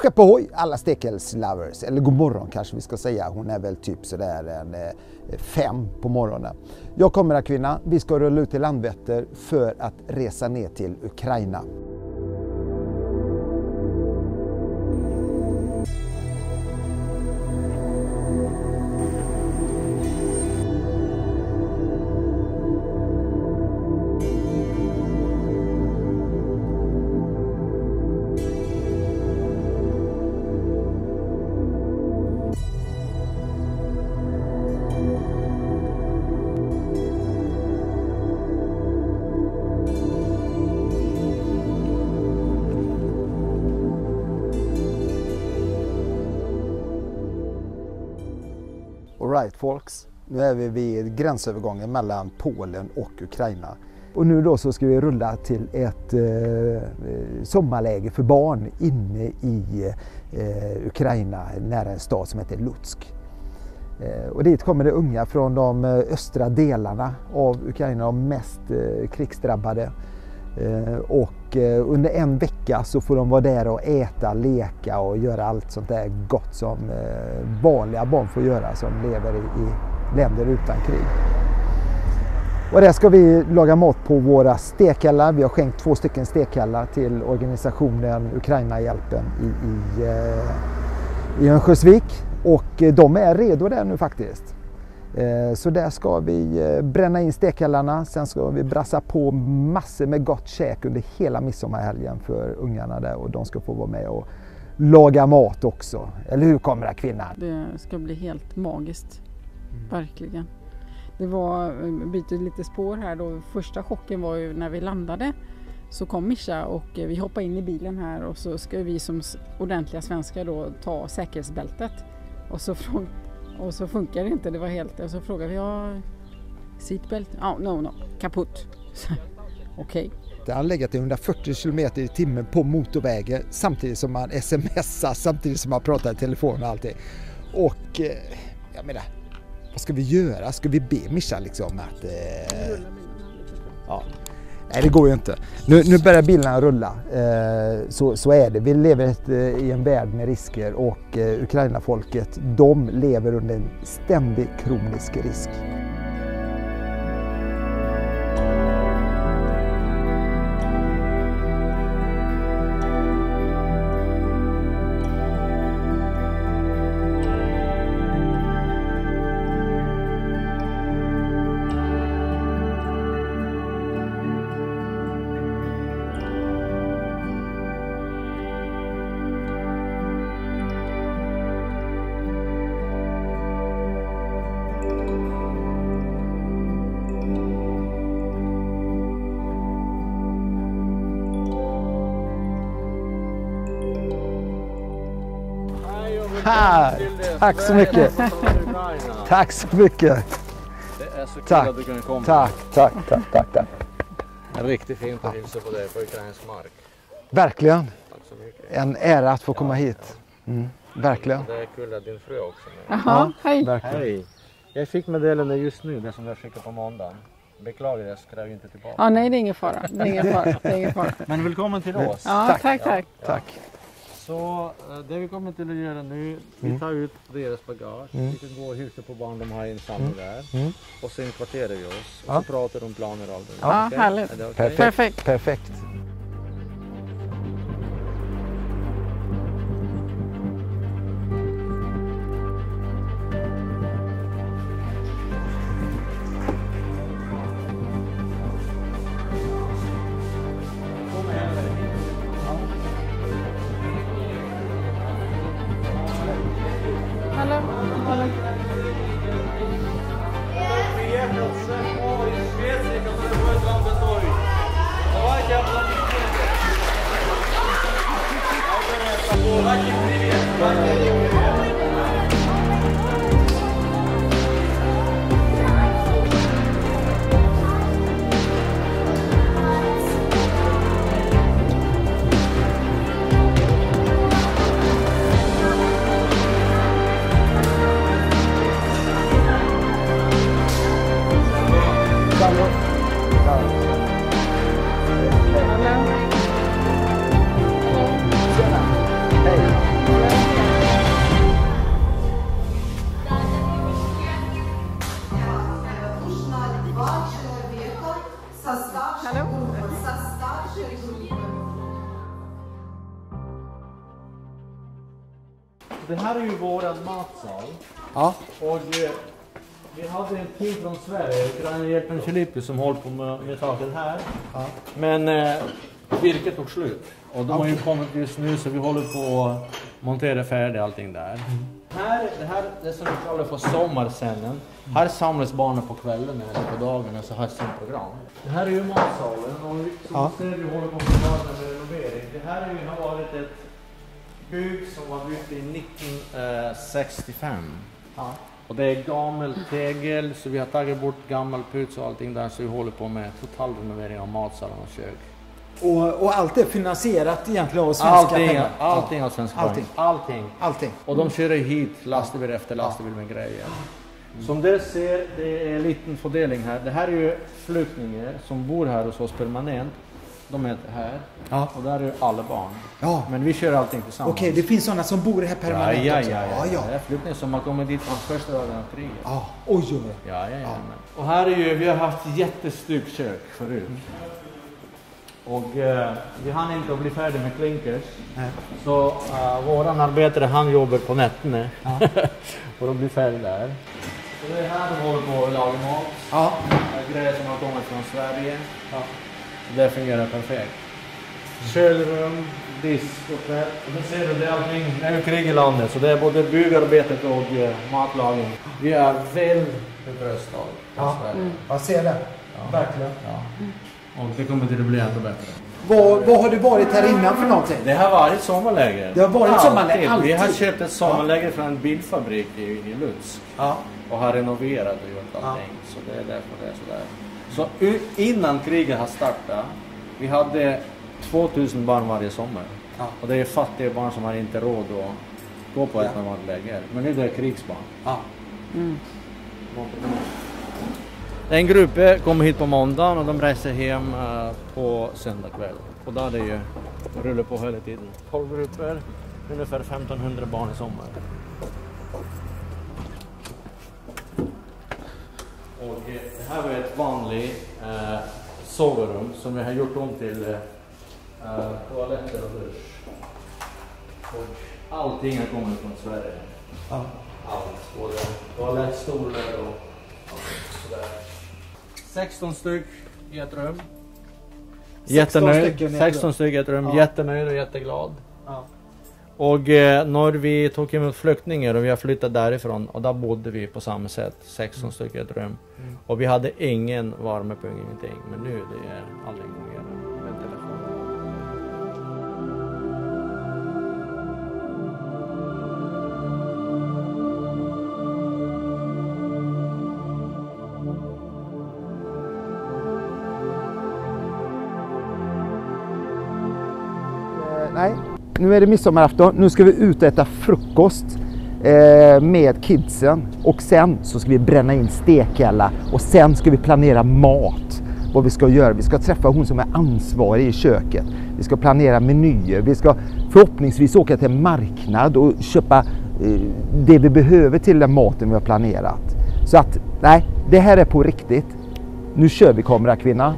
skepp ohoj alla stekelslovers, eller god morgon kanske vi ska säga. Hon är väl typ sådär 5 på morgonen. Jag kommer här kvinna, vi ska rulla ut till Landvetter för att resa ner till Ukraina. Alright folks, nu är vi vid gränsövergången mellan Polen och Ukraina. Och nu då så ska vi rulla till ett sommarläge för barn inne i Ukraina, nära en stad som heter Lutsk. Och dit kommer det unga från de östra delarna av Ukraina, de mest krigsdrabbade. Och under en vecka så får de vara där och äta, leka och göra allt sånt där gott som vanliga barn får göra som lever i länder utan krig. Och där ska vi laga mat på våra stekhallar. Vi har skänkt 2 stycken stekhallar till organisationen Ukraina-hjälpen i Örnsköldsvik. Och de är redo där nu faktiskt. Så där ska vi bränna in stekhallarna, sen ska vi brassa på massor med gott käk under hela midsommarhelgen för ungarna där, och de ska få vara med och laga mat också. Eller hur kommer det, kvinnan? Det ska bli helt magiskt, verkligen. Det var, byter lite spår här då, första chocken var ju när vi landade. Så kom Mischa och vi hoppade in i bilen här och så ska vi som ordentliga svenskar då ta säkerhetsbältet. Och så funkar det inte, det var helt, och så frågade vi, seatbelt? No, kaputt. Okej. Det har legat i 140 km i timmen på motorvägen samtidigt som man smsar, samtidigt som man pratar i telefon och allting. Och jag menar, vad ska vi göra? Ska vi be Mischa liksom att... ja. Nej, det går ju inte. Nu börjar bilarna rulla. Så är det. Vi lever i en värld med risker, och Ukraina-folket, de lever under en ständig kronisk risk. Tack så mycket. Tack så mycket. Det är så kul att du kunde komma. Tack. En riktigt fin hilsa på dig på ukrainsk mark. Verkligen. Tack så mycket. En ära att få komma hit. Verkligen. Det är kul att din fru också är med. Jaha, hej. Hej. Jag fick meddelande just nu, det som jag skickade på måndagen. Beklagar, jag skrev inte tillbaka. Ja, nej, det är ingen fara. Det är ingen fara. Men välkommen till oss. Ja, tack. Tack. Så det vi kommer till att göra nu, vi tar ut deras bagage, vi kan gå och hilsa på barn, de har en samling där. Och sen kvarterar vi oss och så pratar de om planer av det. Ja, Okay? härligt. Är det okay? Perfekt. Hej. det här är ju våran matsal. Ja. Och vi hade en team från Sverige, Ukraina-hjälpen Filippi, som håller på med saker här. Ja. Men virket tog slut. Och de har ju kommit just nu, så vi håller på att montera färdigt allting där. Det här är som vi kallar för sommarscenen. Här samlas barnen på kvällen eller på dagen, och så har sin program. Det här är ju matsalen, och som ser vi håller på med renovering. Det här har varit ett hus som var byggt i 1965. Ja. Och det är gammal tegel, så vi har tagit bort gammal puts och allting där, så vi håller på med total renovering av matsalen och kök. Och allt är finansierat egentligen av svenska pengar? Allting av svenska pengar. Allting. Och de kör hit lastbil efter lastbil med grejer. Som du ser, det är en liten fördelning här. Det här är ju flyktingar som bor här hos oss permanent. De är här. Ja. Och där är alla barn. Ja. Men vi kör allting tillsammans. Okej, det finns sådana som bor här permanent också? Ja. Det är flyktingar som har kommit dit från första dagen av kriget. Ja, oj. Ja. Och här är ju, vi har haft jättestort kök förut. Och vi hann inte att bli färdig med klinkers. Så våran arbetare, han jobbar på nätterna. Och de blir färdig där. Så det är här de håller på att laga mat. Ja. Grejer som har kommit från Sverige. Ja. Så det fungerar perfekt. Kölrum, disk och tvätt. Och då ser du, det är allting, det är ju krig i landet. Så det är både byggarbetet och matlagning. Vi är väldigt röstade på Sverige. Jag ser det. Verkligen. Ja. Och det kommer till att bli ännu bättre. Vad har det varit här innan för någonting? Det har varit sommarläger. Det har varit sommarläger alltid. Vi har köpt ett sommarläger från en bilfabrik i Lutsk. Ja. Och har renoverat och gjort allting. Så det är därför det är sådär. Så innan kriget har startat, vi hade 2000 barn varje sommar. Ja. Och det är fattiga barn som har inte råd att gå på ett normalt läger. Men nu är det krigsbarn. Ja. En grupp kommer hit på måndagen och de reser hem på söndag kväll. Och där är det ju rullar på hela tiden. 12 grupper, ungefär 1500 barn i sommar. Och det här var ett vanligt sovrum som vi har gjort om till toaletter och dusch. Och allting har kommit från Sverige. Ja. Allt, både toalettstolar och sådär. 16 styck i ett rum. Jättenöjd. 16 styck i ett rum. Ja. Jättenöjd och jätteglad. Ja. Och när vi tog emot flyktingar och vi har flyttat därifrån, och där bodde vi på samma sätt. 16 styck i ett rum. Och vi hade ingen värmepump, ingenting. Men nu det är allting fungerar med telefon. Nej, nu är det midsommarafton. Nu ska vi ut och äta frukost med kidsen. Och sen så ska vi bränna in stekhälla. Och sen ska vi planera mat. Vad vi ska göra. Vi ska träffa hon som är ansvarig i köket. Vi ska planera menyer. Vi ska förhoppningsvis åka till en marknad och köpa det vi behöver till den maten vi har planerat. Så att, nej, det här är på riktigt. Nu kör vi, kamerakvinna.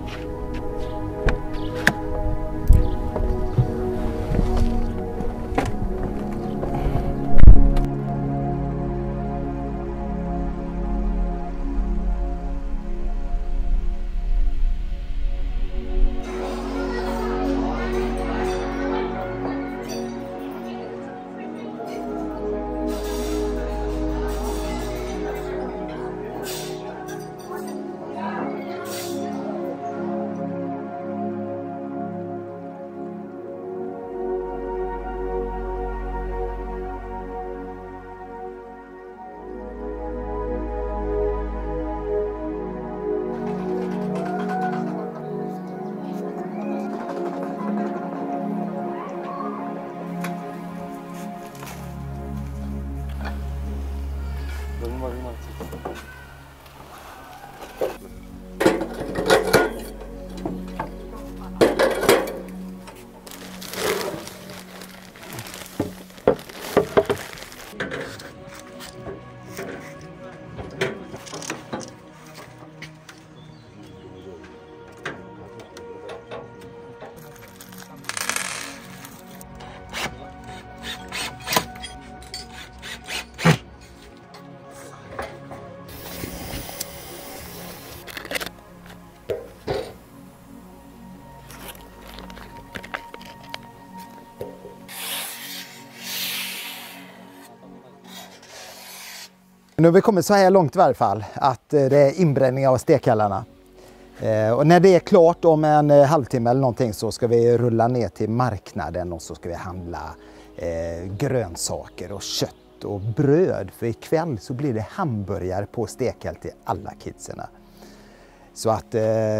Nu har vi kommit så här långt i varje fall att det är inbränning av stekhallarna. Och när det är klart om en halvtimme eller någonting så ska vi rulla ner till marknaden och så ska vi handla grönsaker och kött och bröd. För ikväll så blir det hamburgare på stekhall till alla kidserna. Så att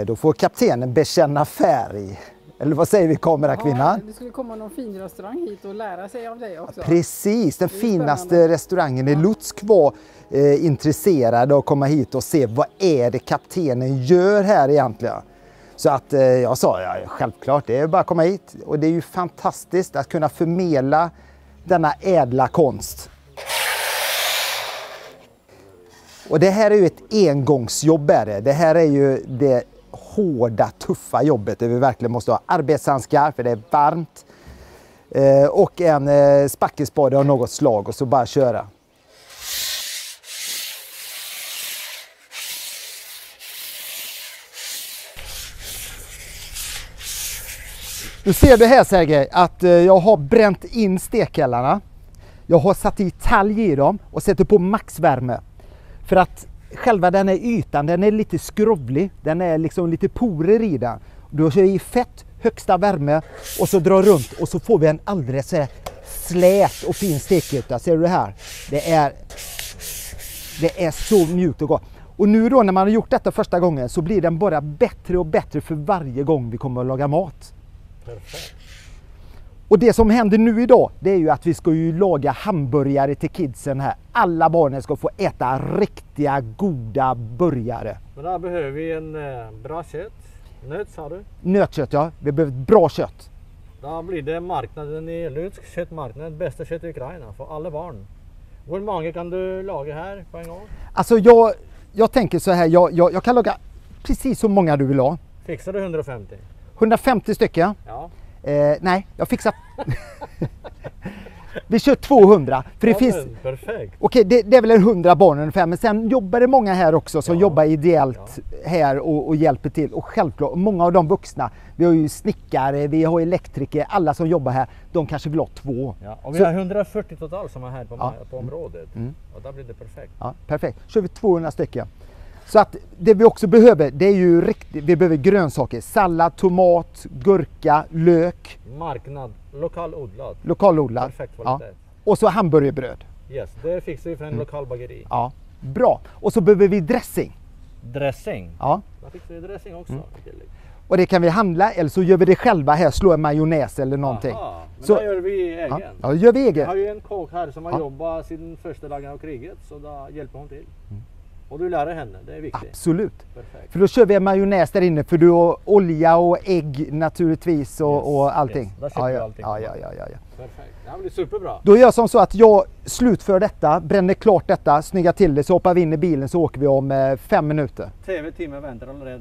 då får kaptenen bekänna färg. Eller vad säger vi, kamerakvinnan? Ja, det skulle komma någon fin restaurang hit och lära sig av dig också. Precis, den finaste restaurangen i Lutsk var intresserad av att komma hit och se vad är det kaptenen gör här egentligen. Så att jag sa, ja, självklart, det är bara att komma hit. Och det är ju fantastiskt att kunna förmedla denna ädla konst. Och det här är ju ett engångsjobb. Det här är ju det hårda, tuffa jobbet där vi verkligen måste ha arbetshandskar för det är varmt. Och en spackelspade av något slag och så bara köra. Nu ser du här, Sergej, att jag har bränt in stekhallarna. Jag har satt i talg i dem och sätter på maxvärme. För att själva den här ytan, den är lite skrovlig. Den är liksom lite porer i den. Då kör jag i fett, högsta värme och så drar runt och så får vi en alldeles så här slät och fin stekyta. Ser du det här? Det är så mjukt och gott. Och nu då när man har gjort detta första gången så blir den bara bättre och bättre för varje gång vi kommer att laga mat. Perfekt. Och det som händer nu idag, det är ju att vi ska ju laga hamburgare till kidsen här. Alla barnen ska få äta riktiga goda burgare. Men där behöver vi en bra kött. Nöt, sa du? Nötkött, ja. Vi behöver bra kött. Då blir det marknaden i Lutsk, köttmarknaden, bästa kött i Ukraina för alla barn. Hur många kan du laga här på en gång? Alltså jag tänker så här, jag kan laga precis så många du vill ha. Fixar du 150? 150 stycken? Ja. Nej, jag fixar... Vi kör 200. För det finns... Perfekt. Okej, det är väl 100 barn ungefär. Men sen jobbar det många här också som jobbar ideellt här och hjälper till. Och självklart, många av de vuxna. Vi har ju snickare, vi har elektriker. Alla som jobbar här, de kanske vill ha 2. Ja, och vi har 140 total som är här på området. Och där blir det perfekt. Ja, perfekt. Kör vi 200 stycken. Så att det vi också behöver, det är ju riktigt, vi behöver grönsaker. Sallad, tomat, gurka, lök. Marknad, lokalodlad. Lokalodlad. Perfekt kvalitet. Ja. Och så hamburgerbröd. Yes, det fixar vi för en lokal bageri. Ja, bra. Och så behöver vi dressing. Dressing? Ja. Där fixar vi dressing också. Och det kan vi handla eller så gör vi det själva här, slå en majonnäs eller någonting. Aha, men så det gör vi egen. Ja, det gör vi egen. Jag har ju en kock här som har jobbat sedan första dagen av kriget, så då hjälper hon till. Och du lär henne, det är viktigt. Absolut. Perfekt. För då kör vi en majonnäs där inne, för du har olja och ägg naturligtvis och allting. Yes. Där köper vi allting. Ja. Perfekt, det blir superbra. Då gör jag som så att jag slutför detta, bränner klart detta, snyggar till det, så hoppar vi in i bilen så åker vi om 5 minuter. TV-teamet väntar allerede.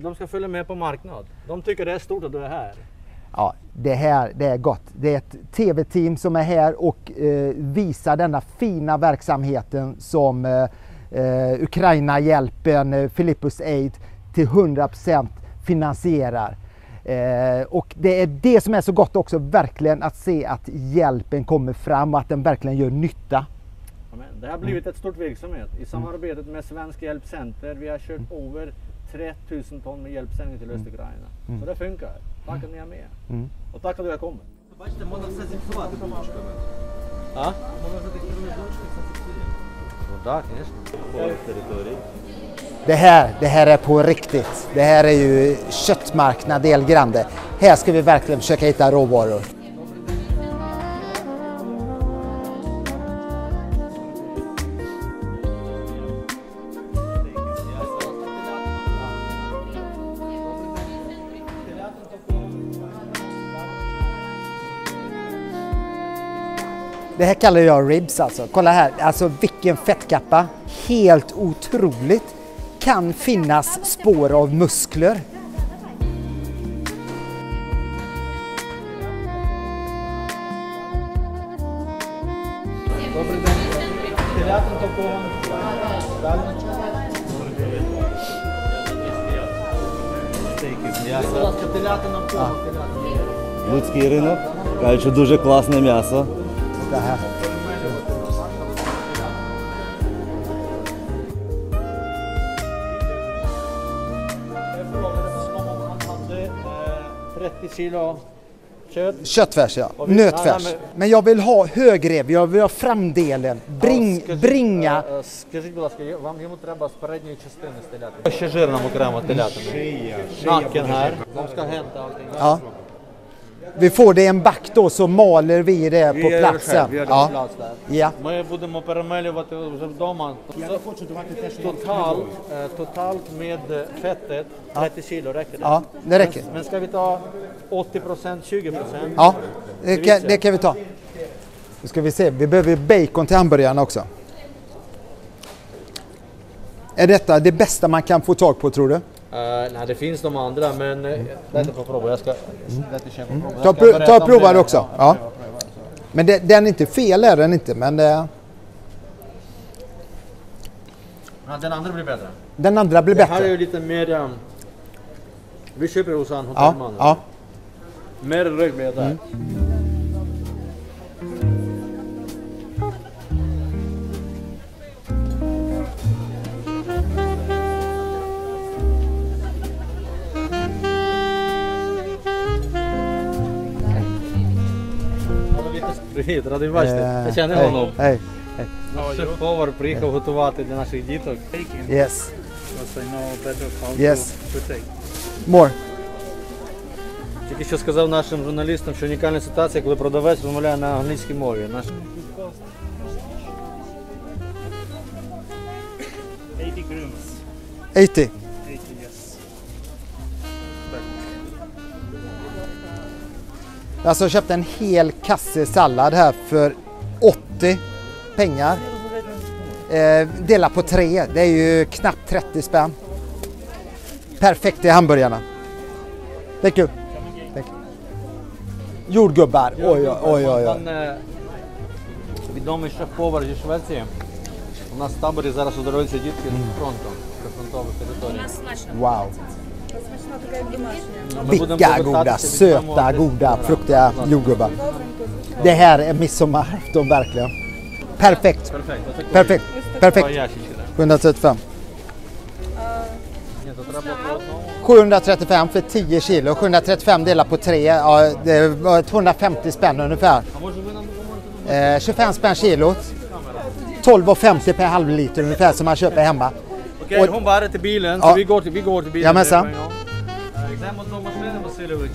De ska följa med på marknad. De tycker det är stort att du är här. Ja, det är gott. Det är ett tv-team som är här och visar denna fina verksamheten som Ukraina-hjälpen, Philippus Aid till 100% finansierar. Och det är det som är så gott också, verkligen att se att hjälpen kommer fram och att den verkligen gör nytta. Amen. Det har blivit ett stort verksamhet i samarbetet med Svensk Hjälpcenter. Vi har kört över 3000 ton med hjälpsändning till Östukraina. Så det funkar. Tack att ni är med. Och tack att du har kommit. Ja? Det här är på riktigt. Det här är ju köttmarknad El Grande. Här ska vi verkligen försöka hitta råvaror. Det här kallar jag ribs alltså. Kolla här, alltså vilken fettkappa. Helt otroligt. Kan finnas spår av muskler. Луцький ринок. Кажуть, що дуже класне м'ясо. Det här. kilo kött. Köttfärs, ja. Nötfärs. Men jag vill ha högrev, jag vill ha framdelen. Bringa. Скажіть, будь ласка, вам йому треба з передньої частини стріляти. Ще жирному окремо телятину. Nacken här. De ska hämta allting. Ja. Vi får det i en back då, så maler vi det på platsen. Vi gör det på plats där. Ja. Ми будемо перемелювати вже вдома. Totalt med fettet 30 kilo räcker det. Ja, det räcker. Men ska vi ta 80%, 20%? Ja, det kan vi ta. Nu ska vi se, vi behöver bacon till hamburgarna också. Är detta det bästa man kan få tag på, tror du? Nej, det finns de andra, men detta får prova. Jag ska prova. Ta och prova det också. Ja. Men den är inte fel, är den inte, men ja, den andra blir bättre. Den andra blir Det här är bättre. ju lite mer... Vi köper hos han hotellmannen. Ja. Mer rög blir det där. Привіт, радий бачити. Я ще не воно. Hej. Шеф-повар приїхав готувати для наших діток. Yes. Yes. More. Тільки що сказав нашим журналістам, що унікальна ситуація, коли продавець розмовляє на англійській мові. 80 grams. 80. 80, yes. Alltså jag köpte en hel kasse sallad här för 80 pengar. Dela på 3, det är ju knappt 30 spänn. Perfekt i hamburgarna. Thank you. Thank you. Jordgubbar, oj. Відомий шеф-повар зі Швеції. У нас в таборі зараз оздоровлюються дітки з фронту, прифронтових територій. Wow. Ми будемо Vilka goda, повертатися від söta, goda, fruktiga jordgubbar. Det här är midsommarafton verkligen. Perfekt. Perfekt. Perfekt. 735. 735 för 10 kilo. 735 delat på 3. Ja, det var 250 spänn ungefär. 25 spänn kilot. 12,50 per halvliter ungefär som man köper hemma. Okej, hon bär till bilen, Ja. så vi går till bilen. Jajamensan. Йдемо до машини, Васильович.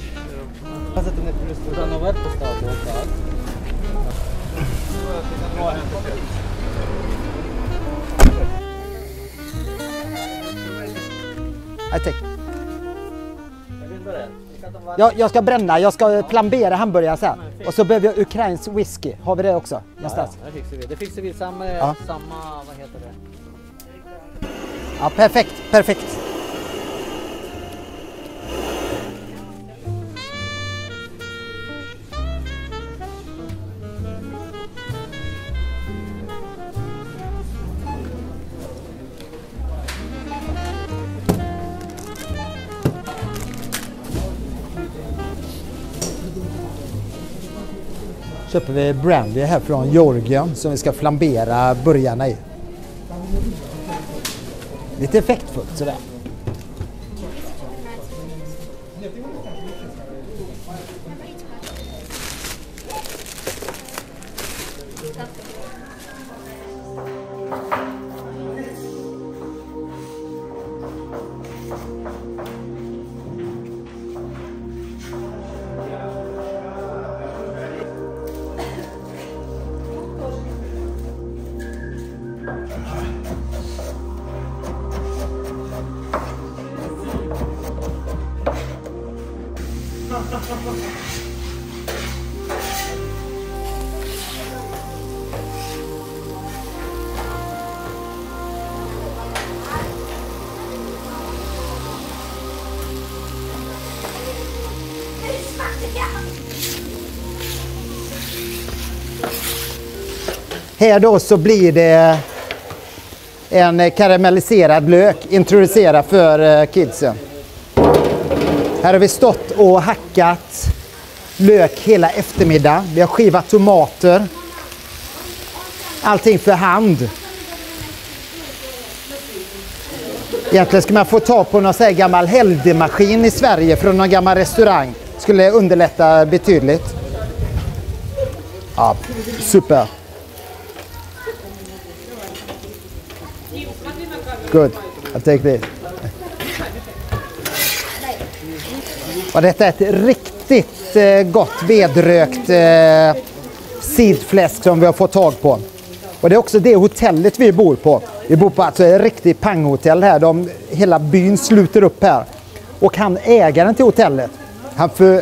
Показати не туди наверх поставити, отак. Jag ska bränna, jag ska plambera hamburgare sen. Och så behöver jag ukrainsk whisky. Har vi det också? Någonstans? Ja, det fixar vi. Det fixar vi samma, vad heter det? Ja, perfekt, perfekt. Köper vi brandy här från Georgien som vi ska flambera burgarna i. Lite effektfullt sådär. Här då så blir det en karamelliserad lök introducerad för kidsen. Här har vi stått och hackat lök hela eftermiddagen. Vi har skivat tomater. Allting för hand. Egentligen ska man få ta på någon sån här gammal Heldemaskin i Sverige från någon gammal restaurang. Skulle underlätta betydligt. Ja, super. Good. I'll take this. Och detta är ett riktigt gott vedrökt sidfläsk som vi har fått tag på. Och det är också det hotellet vi bor på. Vi bor på alltså ett riktigt panghotell här. Hela byn sluter upp här. Och han ägaren till hotellet.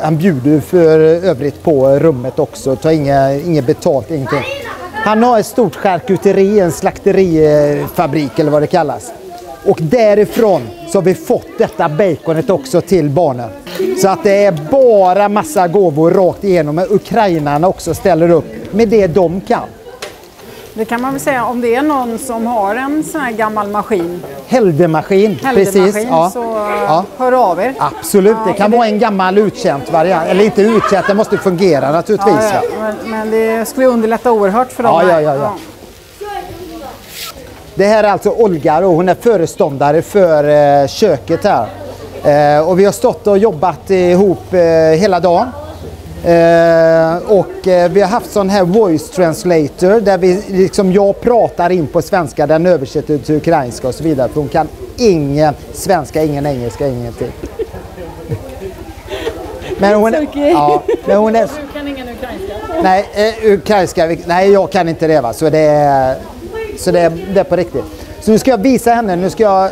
Han bjuder för övrigt på rummet också. Tar inget betalt, ingenting. Han har ett stort charkuteri, en slakterifabrik eller vad det kallas. Och därifrån så har vi fått detta baconet också till barnen. Så att det är bara massa gåvor rakt igenom. Men ukrainarna också ställer upp med det de kan. Det kan man väl säga om det är någon som har en sån här gammal maskin. Heldemaskin, precis. Ja. Så hör av er. Absolut, det kan vara en gammal utkänt variant. Eller inte utkänt, det måste fungera naturligtvis. Ja. Men det skulle underlätta oerhört för dem. Ja. Det här är alltså Olga och hon är föreståndare för köket här. Och vi har stått och jobbat ihop hela dagen. Och vi har haft sån här voice translator där vi liksom, jag pratar in på svenska, den översätter till ukrainska och så vidare. För hon kan ingen svenska, ingen engelska, ingenting. Men hon är... Ja, men hon är... Du kan ingen ukrainska? Nej, ukrainska, nej jag kan inte det va. Så det är på riktigt. Så nu ska jag visa henne, nu ska jag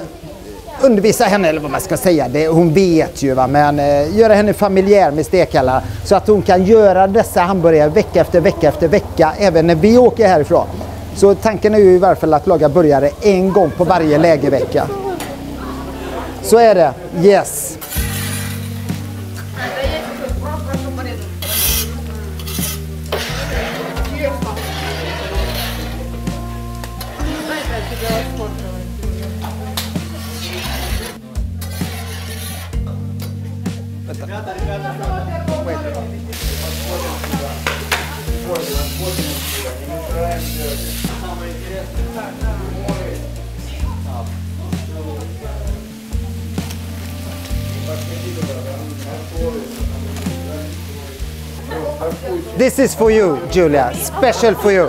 undervisa henne eller vad man ska säga. Hon vet ju va, men göra henne familjär med stekallar så att hon kan göra dessa hamburgare vecka efter vecka efter vecka även när vi åker härifrån. Så tanken är ju i varje fall att laga burgare en gång på varje lägervecka. Så är det. Yes. This is for you, Julia. Special for you.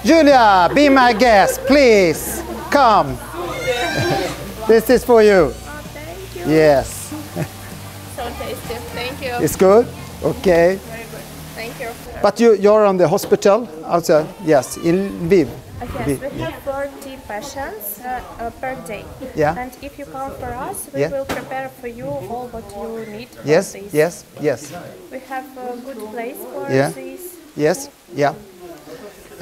Julia, be my guest, please. Come. This is for you. Thank you. Yes. So tasty. Thank you. It's good? Okay. Very good. Thank you. But you're on the hospital also? Yes, in Lviv. Yes, we have 40 patients per day. Yeah. And if you come for us, we Yeah. will prepare for you all what you need. for Yes, this. yes. We have a good place for Yeah. this. Yes, yeah.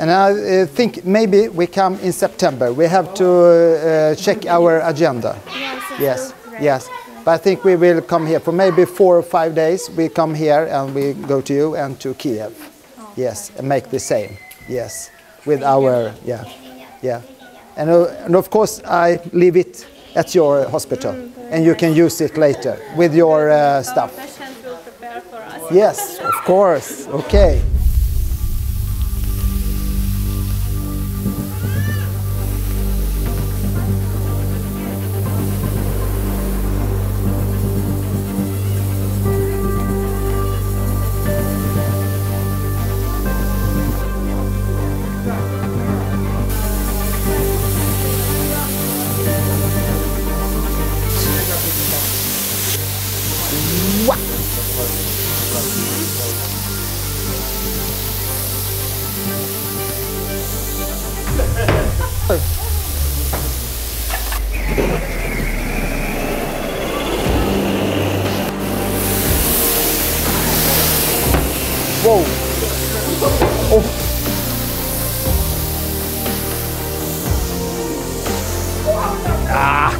And I think maybe we come in September. We have to check our agenda. Yes, Right. yes. But I think we will come here for maybe 4 or 5 days. We come here and we go to you and to Kiev. Yes, and make the same. Yes, with our, yeah. And of course I leave it at your hospital and you can use it later with your stuff. Patients will prepare for us. Yes, of course. Okay. Ah!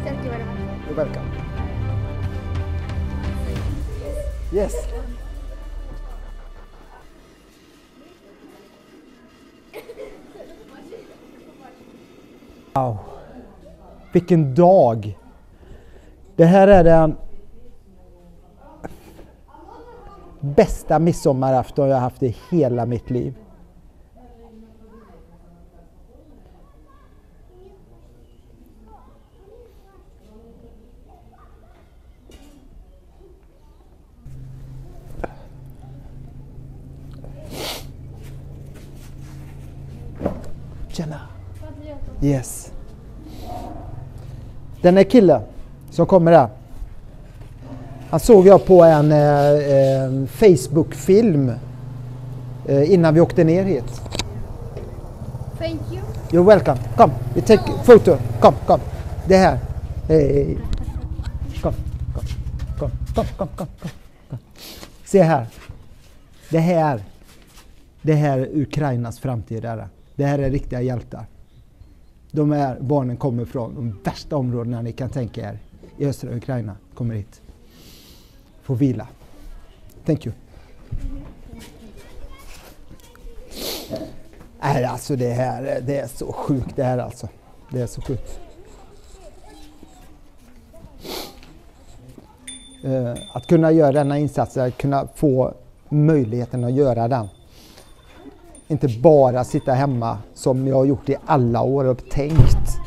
Thank you very much. You're welcome. Yes. Wow. Vilken dag. Det här är den bästa midsommarafton jag har haft i hela mitt liv. Tjena. Yes. Den här killen som kommer där. Han såg jag på en Facebook-film innan vi åkte ner hit. Thank you. You're welcome. Kom, vi take photo. Kom. Det här. Hey. Kom. Se här. Det här är Ukrainas framtid. Det här är riktiga hjältar. De här barnen kommer från de värsta områdena ni kan tänka er i östra Ukraina. Kommer hit. Får vila. Thank you. Alltså det är så sjukt det här alltså. Det är så sjukt. Att kunna göra denna insats, att kunna få möjligheten att göra den. Inte bara sitta hemma som jag har gjort i alla år och tänkt.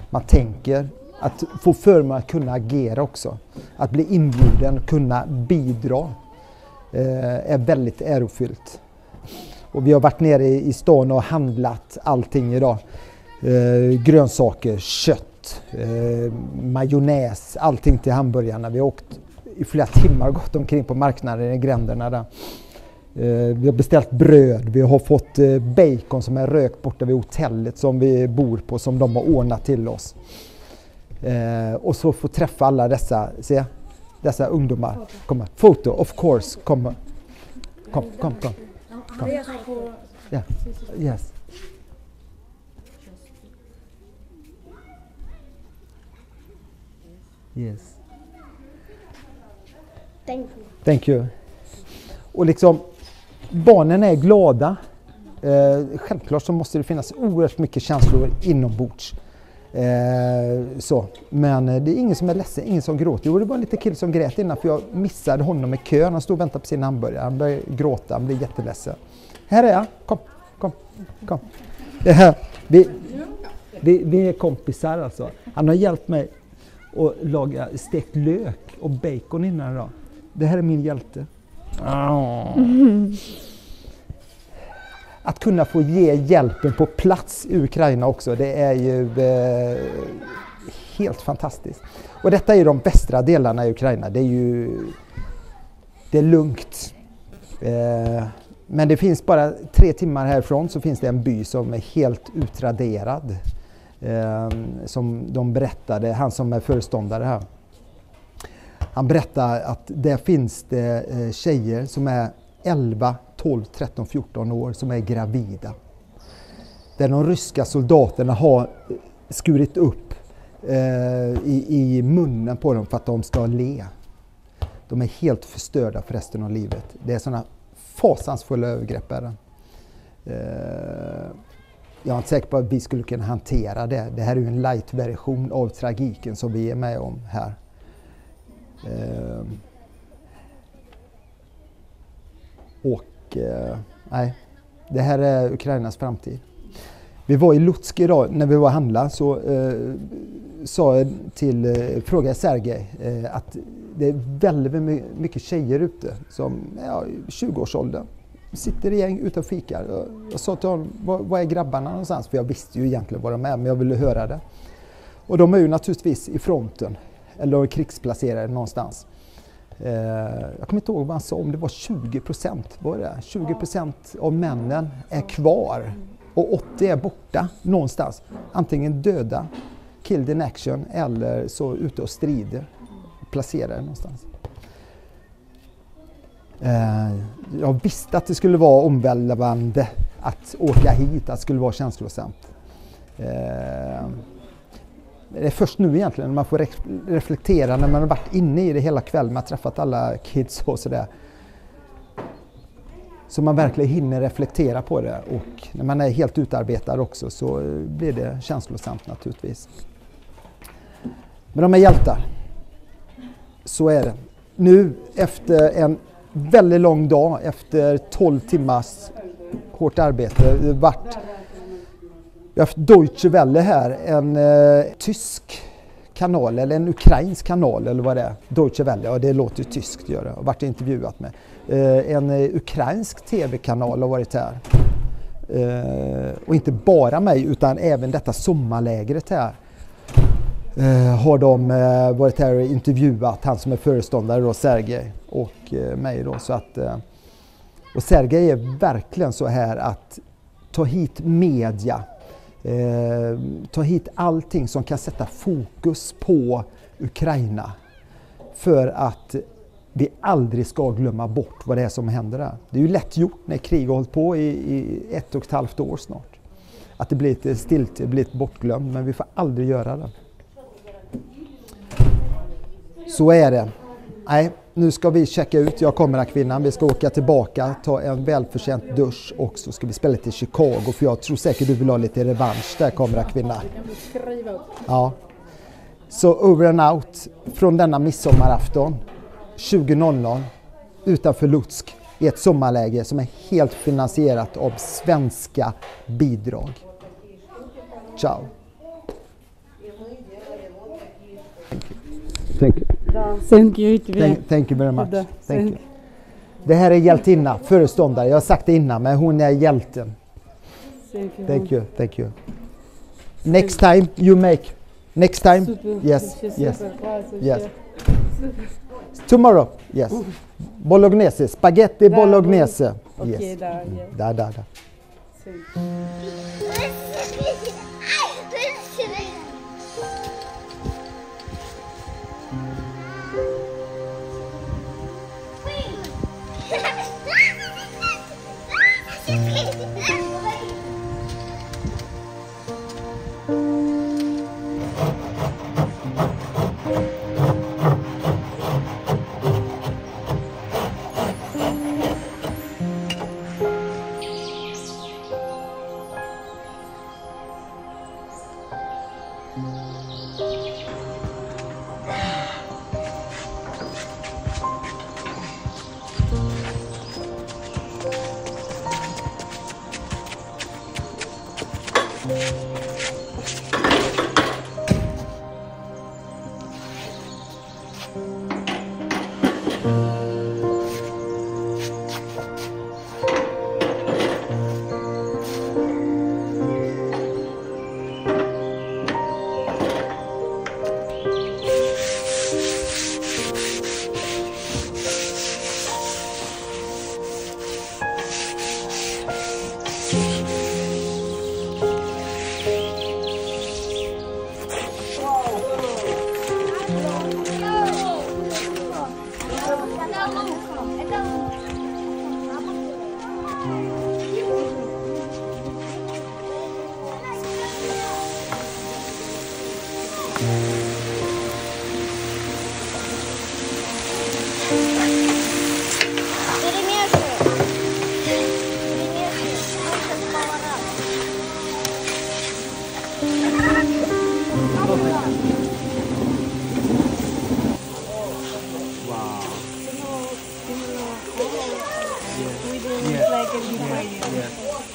Man tänker att få förmån att kunna agera också. Att bli inbjuden och kunna bidra är väldigt ärofyllt. Och vi har varit nere i stan och handlat allting idag. Grönsaker, kött, majonnäs, allting till hamburgarna. Vi har åkt i flera timmar och gått omkring på marknaden i gränderna där. Vi har beställt bröd, vi har fått bacon som är rökt borta vid hotellet som vi bor på, som de har ordnat till oss. Och så få träffa alla dessa ungdomar. Kom, foto, of course, kom. Yeah. Yes. Yes. Thank you. Och liksom barnen är glada. Självklart så måste det finnas oerhört mycket känslor inombords. Men det är ingen som är ledsen, ingen som gråter. Jo, det var en liten kille som grät innan för jag missade honom i kön. Han stod och väntade på sin hamburgare. Han började gråta, han blev jätteledsen. Här är jag. Kom. Det här, vi är kompisar alltså. Han har hjälpt mig att laga stekt lök och bacon innan idag. Det här är min hjälte. Att kunna få ge hjälpen på plats i Ukraina också, det är ju helt fantastiskt. Och detta är ju de västra delarna i Ukraina. Det är lugnt. Men det finns bara 3 timmar härifrån så finns det en by som är helt utraderad. Som de berättade, han som är föreståndare här. Han berättar att där finns det tjejer som är 11, 12, 13, 14 år som är gravida. Där de ryska soldaterna har skurit upp i munnen på dem för att de ska le. De är helt förstörda för resten av livet. Det är sådana fasansfulla övergrepp. Jag är inte säker på att vi skulle kunna hantera det. Det här är ju en light-version av tragiken som vi är med om här. Nej, det här är Ukrainas framtid. Vi var i Lutsk idag när vi var och handla, så frågade Sergej att det är väldigt mycket tjejer ute som 20-årsåldern. Sitter i gäng ute och fikar. Jag sa till honom, var är grabbarna någonstans? För jag visste ju egentligen var de är, men jag ville höra det. Och de är ju naturligtvis i fronten, eller krigsplacerade någonstans. Jag kommer inte ihåg vad han sa, om det var 20%. Var det? 20% av männen är kvar och 80% är borta någonstans. Antingen döda, killed in action, eller så ute och strider. Placerade någonstans. Jag visste att det skulle vara omvälvande att åka hit, att det skulle vara känslosamt. Det är först nu egentligen när man får reflektera, när man har varit inne i det hela kvällen, man har träffat alla kids och sådär. Så man verkligen hinner reflektera på det, och när man är helt utarbetad också så blir det känslosamt naturligtvis. Men de är hjältar. Så är det. Nu efter en väldigt lång dag, efter 12 timmars hårt arbete, vi har haft Deutsche Welle här, en tysk kanal eller en ukrainsk kanal eller vad det är. Deutsche Welle, ja det låter ju tyskt, gör det. Jag har varit intervjuat med. En ukrainsk tv-kanal har varit här. Och inte bara mig utan även detta sommarlägret här. Har de varit här och intervjuat han som är föreståndare då, Sergej, och mig då. Så att, och Sergej är verkligen så här att ta hit media, ta hit allting som kan sätta fokus på Ukraina, för att vi aldrig ska glömma bort vad det är som händer där. Det är ju lätt gjort när krig har hållit på i 1,5 år snart. Att det blir lite stilt, det blir lite bortglömt, men vi får aldrig göra det. Så är det. Nej, nu ska vi checka ut, jag kommer här kvinnan. Vi ska åka tillbaka, ta en välförtjänt dusch och så ska vi spela till Chicago. För jag tror säkert du vill ha lite revansch där, kommer här kvinna. Ja. Så over and out från denna midsommarafton 20:00 utanför Lutsk i ett sommarläge som är helt finansierat av svenska bidrag. Ciao. Thank you. Thank you very much. Thank you. Det här är hjältinna, föreståndare. Jag har sagt det innan, men hon är hjälten. Thank you. Next time you make. Next time. Yes. Tomorrow. Yes. Bolognese, spaghetti bolognese. Yes. Da.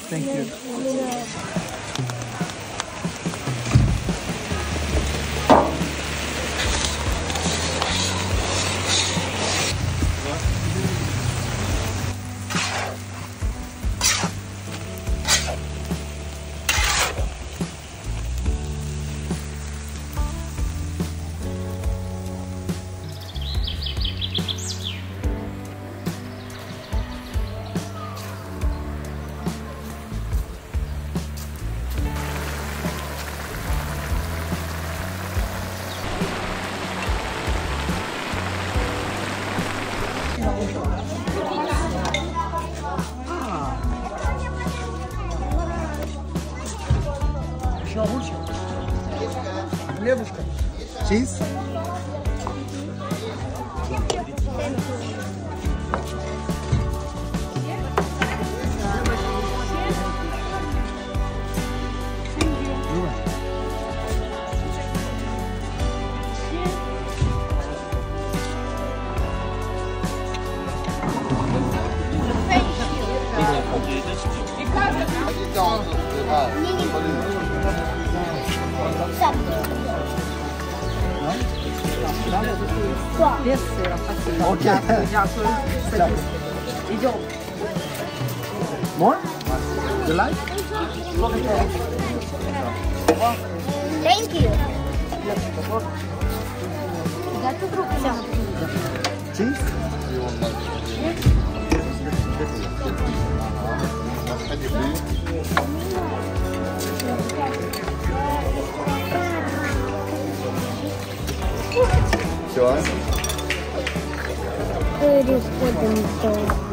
Thank you. Cheese? Okay. More? You like? Thank you. Cheese? Sure. It is good and so.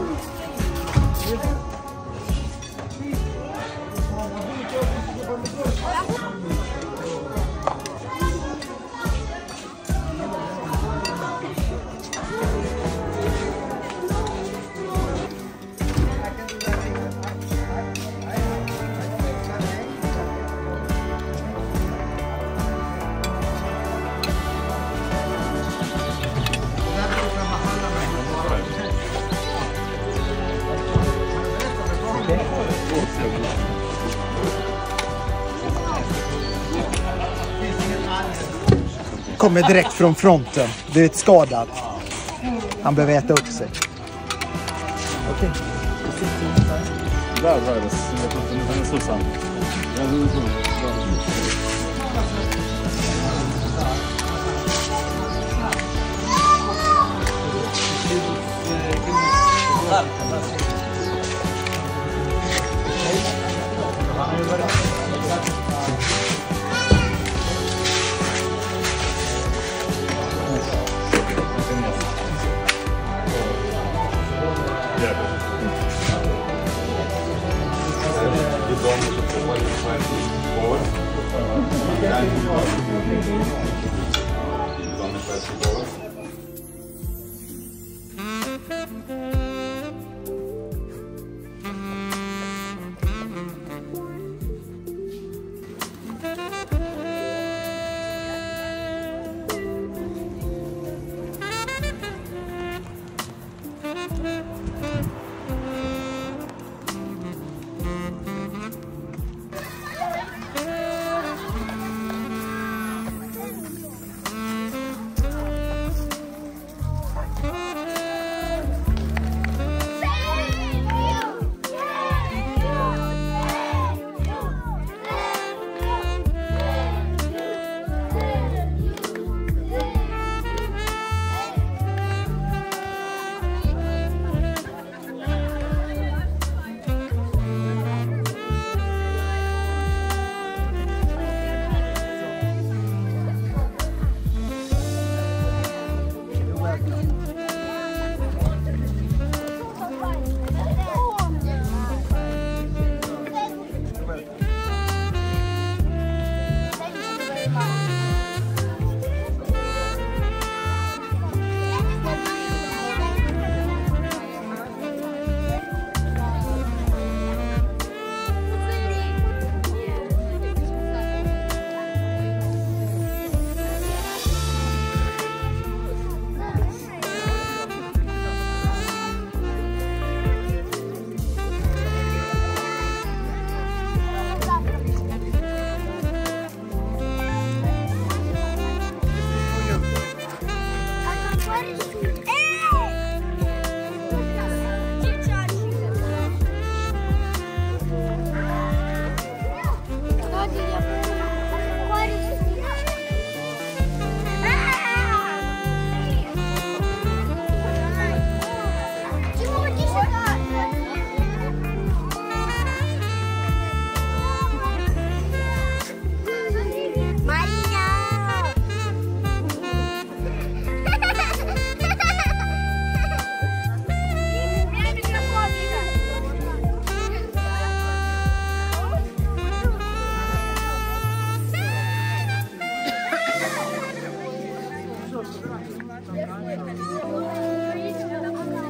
Kommer direkt från fronten. Du är skadad. Han behöver äta upp sig. Okej. Där var det. Den är så sant.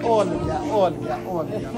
Olga, Olga, Olga.